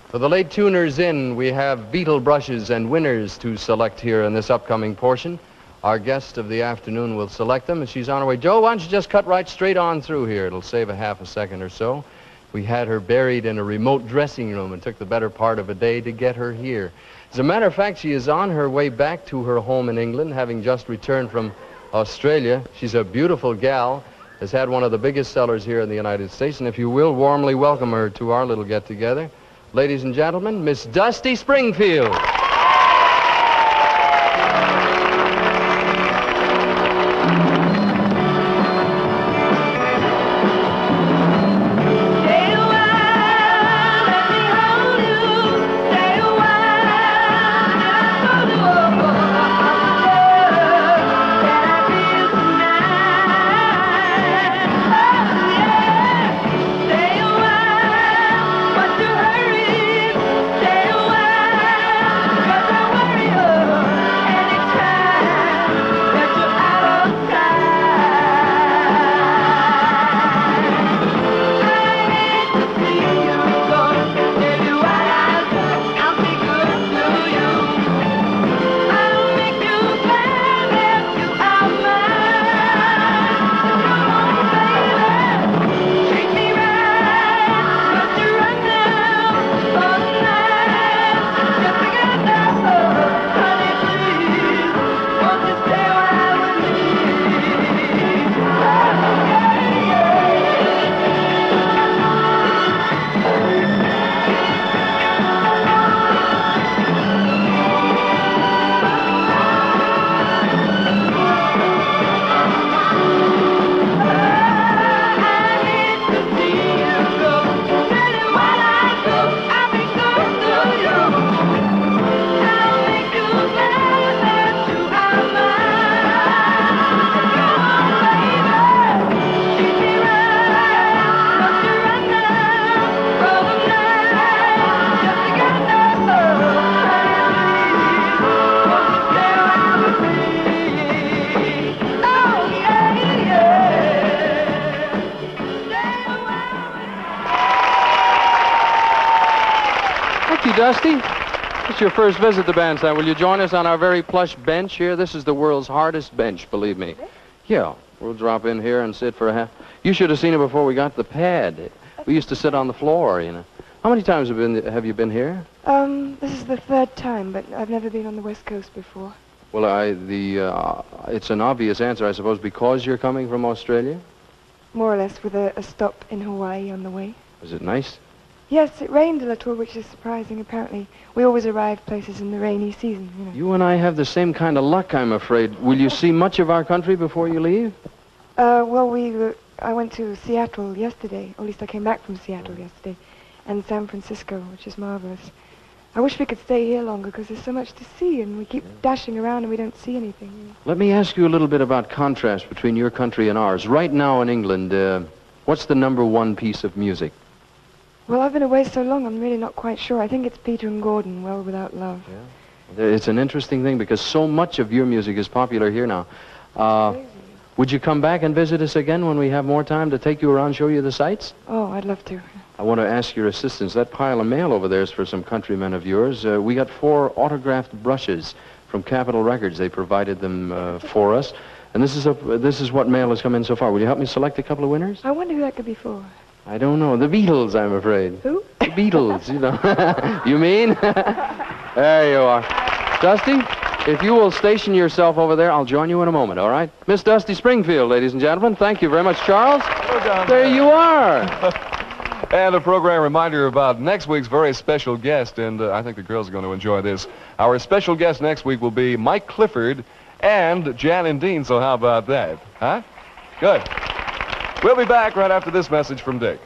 For the late tuners in, we have beetle brushes and winners to select here in this upcoming portion. Our guest of the afternoon will select them, and she's on her way. Joe, why don't you just cut right straight on through here? It'll save a half a second or so. We had her buried in a remote dressing room and took the better part of a day to get her here. As a matter of fact, she is on her way back to her home in England, having just returned from Australia. She's a beautiful gal, has had one of the biggest sellers here in the United States, and if you will, warmly welcome her to our little get-together. Ladies and gentlemen, Miss Dusty Springfield. Dusty, it's your first visit to Bandstand. Will you join us on our very plush bench here? This is the world's hardest bench, believe me. Yeah, we'll drop in here and sit for a half. You should have seen it before we got the pad. We used to sit on the floor, you know. How many times have you been here? This is the third time, but I've never been on the West Coast before. Well, it's an obvious answer, I suppose, because you're coming from Australia? More or less, with a stop in Hawaii on the way. Was it nice? Yes, it rained a little, which is surprising, apparently. We always arrive places in the rainy season, you know. You and I have the same kind of luck, I'm afraid. Will you see much of our country before you leave? Well, I went to Seattle yesterday, or at least I came back from Seattle yesterday, and San Francisco, which is marvelous. I wish we could stay here longer, because there's so much to see, and we keep dashing around and we don't see anything. You know. Let me ask you a little bit about contrast between your country and ours. Right now in England, what's the #1 piece of music? Well, I've been away so long, I'm really not quite sure. I think it's Peter and Gordon, Well Without Love. Yeah. It's an interesting thing because so much of your music is popular here now. Would you come back and visit us again when we have more time to take you around, show you the sights? Oh, I'd love to. I want to ask your assistance. That pile of mail over there is for some countrymen of yours. We got 4 autographed brushes from Capitol Records. They provided them for us. And this is what mail has come in so far. Will you help me select a couple of winners? I wonder who that could be for. I don't know. The Beatles, I'm afraid. Who? The Beatles, you know. You mean? There you are. Dusty, if you will station yourself over there, I'll join you in a moment, all right? Miss Dusty Springfield, ladies and gentlemen. Thank you very much, Charles. There you are. And a program reminder about next week's very special guest, and I think the girls are going to enjoy this. Our special guest next week will be Mike Clifford and Jan and Dean, so how about that? Huh? Good. We'll be back right after this message from Dick.